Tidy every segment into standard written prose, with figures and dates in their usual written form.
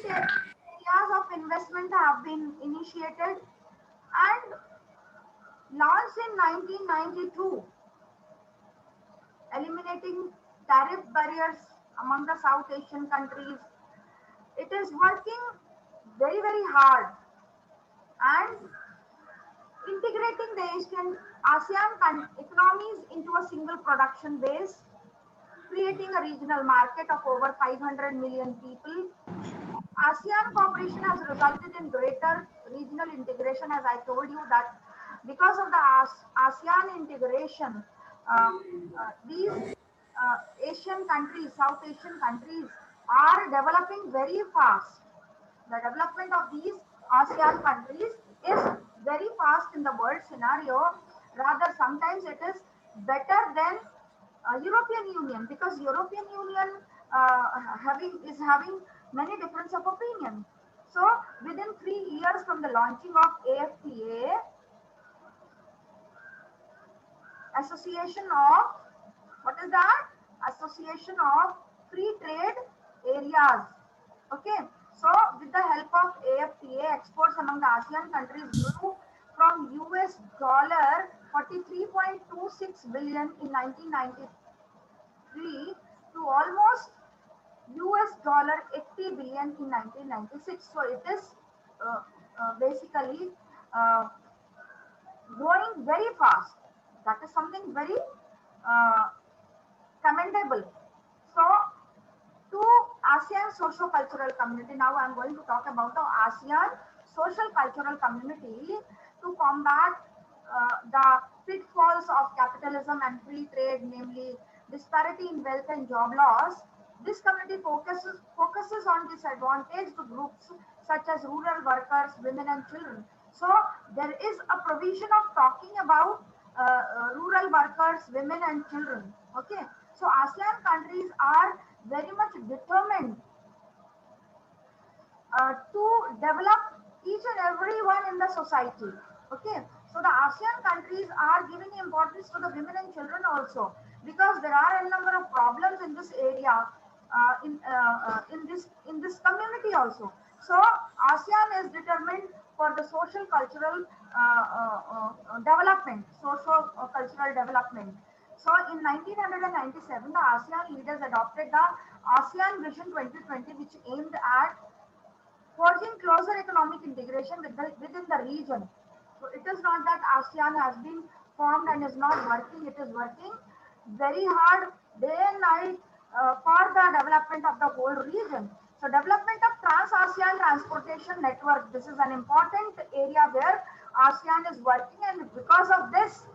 concrete areas of investment have been initiated and launched in 1992, eliminating tariff barriers among the South Asian countries. It is working very, very hard and integrating the Asian ASEAN economies into a single production base, creating a regional market of over 500 million people. ASEAN cooperation has resulted in greater regional integration, as I told you that because of the ASEAN integration, these Asian countries, South Asian countries, are developing very fast. The development of these ASEAN countries is very fast in the world scenario. Rather, sometimes it is better than European Union, because European Union having many difference of opinion. So within 3 years from the launching of AFTA, Association of, what is that? Association of Free Trade Areas. Okay, so with the help of AFTA, exports among the ASEAN countries grew from US dollar 43.26 billion in 1993 to almost US dollar 80 billion in 1996. So it is basically uh, growing very fast. That is something very uh, commendable. So, to ASEAN socio-cultural community, now I am going to talk about the ASEAN social cultural community to combat the pitfalls of capitalism and free trade, namely disparity in wealth and job loss. This community focuses on disadvantaged groups such as rural workers, women, and children. So there is a provision of talking about rural workers, women, and children. Okay, so ASEAN countries are very much determined to develop each and everyone in the society. Okay, so the ASEAN countries are giving importance to the women and children also, because there are a number of problems in this area, in this community also. So ASEAN is determined for the social cultural development, social cultural development. So in 1997, the ASEAN leaders adopted the ASEAN Vision 2020, which aimed at forging closer economic integration within the region. So it is not that ASEAN has been formed and is not working. It is working very hard day and night for the development of the whole region. So development of Trans-ASEAN Transportation Network. This is an important area where ASEAN is working, and because of this,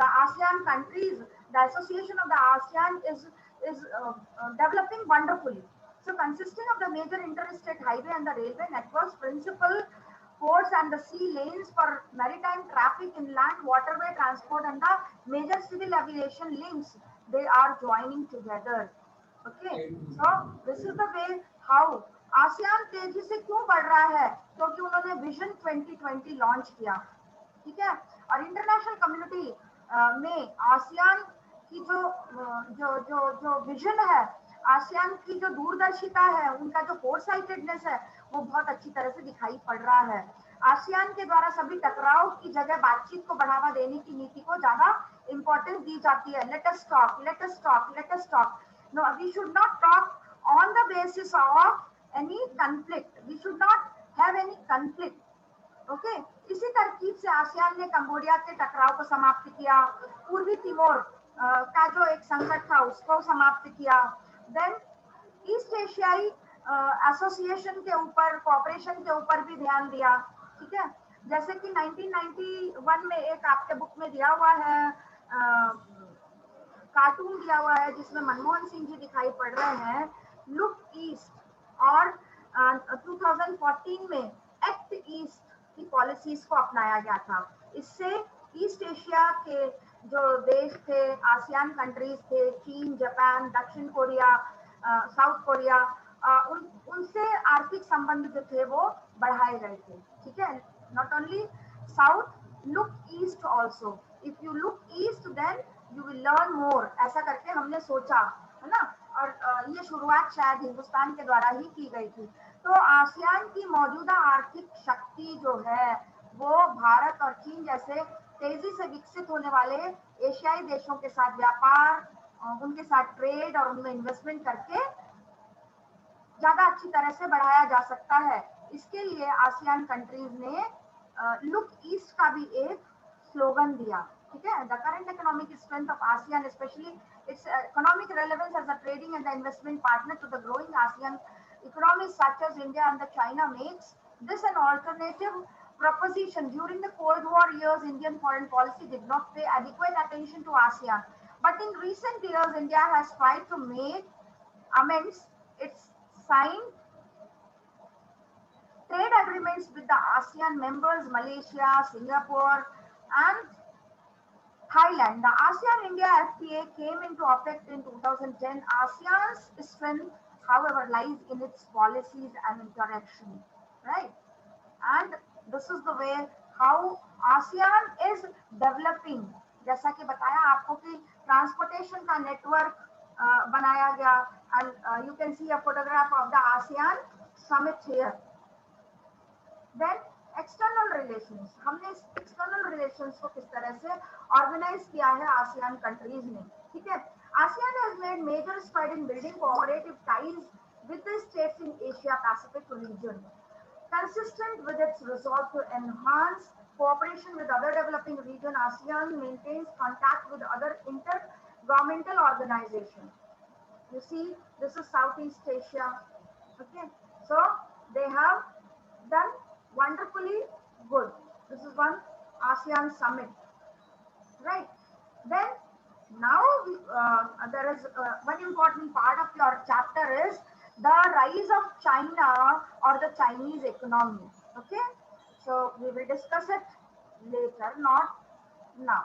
the ASEAN countries, the association of the ASEAN is developing wonderfully. So consisting of the major interstate highway and the railway networks, principal ports and the sea lanes for maritime traffic, inland waterway transport, and the major civil aviation links, they are joining together. Okay, so this is the way how ASEAन तेजी से क्यों बढ़ रहा है, क्योंकि उन्होंने vision 2020 launch किया. ठीक है, और इंटरनेशनल कम्युनिटी में आसियान की जो जो जो विजन है, आसियान की जो दूरदर्शिता है, उनका जो फोरसाइटेडनेस है, वो बहुत अच्छी तरह से दिखाई पड़ रहा है. आसियान के द्वारा सभी टकराव की जगह बातचीत को बढ़ावा देने की नीति को ज्यादा इंपॉर्टेंस दी जाती है. Let us talk, let us talk, let us talk. No, we should not talk on the basis of any conflict. We should not have any conflict. Okay, इसी तरकीब से आसियान ने कंबोडिया के टकराव को समाप्त किया, पूर्वी तिमोर का जो एक संकट था उसको समाप्त किया. देन ईस्ट एशियाई एसोसिएशन के ऊपर, कॉपरेशन के ऊपर भी ध्यान दिया. ठीक है, जैसे कि 1991 में एक आपके बुक में दिया हुआ है, कार्टून दिया हुआ है जिसमें मनमोहन सिंह जी दिखाई पड़ रहे हैं, लुक ईस्ट. और 2014 में एक्ट ईस्ट की पॉलिसीज को अपनाया गया था. इससे ईस्ट एशिया के जो देश थे, आसियान कंट्रीज थे, चीन, जापान, दक्षिण कोरिया, साउथ कोरिया, उनसे आर्थिक संबंध जो थे वो बढ़ाए गए थे. ठीक है, not only south, look east also. If you look east then you will learn more. ऐसा करके हमने सोचा, है ना. और ये शुरुआत शायद हिंदुस्तान के द्वारा ही की गई थी. तो आसियान की मौजूदा आर्थिक शक्ति जो है वो भारत और चीन जैसे तेजी से विकसित होने वाले एशियाई देशों के साथ व्यापार, उनके साथ ट्रेड और उनमें इन्वेस्टमेंट करके ज्यादा अच्छी तरह से बढ़ाया जा सकता है। इसके लिए आसियान कंट्रीज ने लुक ईस्ट का भी एक स्लोगन दिया। ठीक है, the current economic strength of ASEAN specially its economic relevance as a trading and the investment partner to the growing ASEAN economies such as India and the China makes this an alternative proposition. During the Cold War years, Indian foreign policy did not pay adequate attention to ASEAN. But in recent years, India has tried to make amends. It's signed trade agreements with the ASEAN members, Malaysia, Singapore, and Thailand. The ASEAN-India FTA came into effect in 2010. ASEAN's strength, however, lies in its policies and interaction, right? And this is the way how ASEAN is developing. जैसा कि बताया आपको कि transportation का network बनाया गया, and you can see a photograph of the ASEAN summit here. Then external relations, हमने इस एक्सटर्नल रिलेशंस को किस तरह से ऑर्गेनाइज किया है आसियान कंट्रीज ने। ठीक है, ASEAN has made major stride in building cooperative ties with the states in Asia Pacific region, consistent with its resolve to enhance cooperation with other developing regions. ASEAN maintains contact with other intergovernmental organizations. You see, this is Southeast Asia. Okay, so they have done wonderfully good. This is one ASEAN summit, right? Then now there is one important part of your chapter is the rise of China or the Chinese economy. Okay, so we will discuss it later, not now.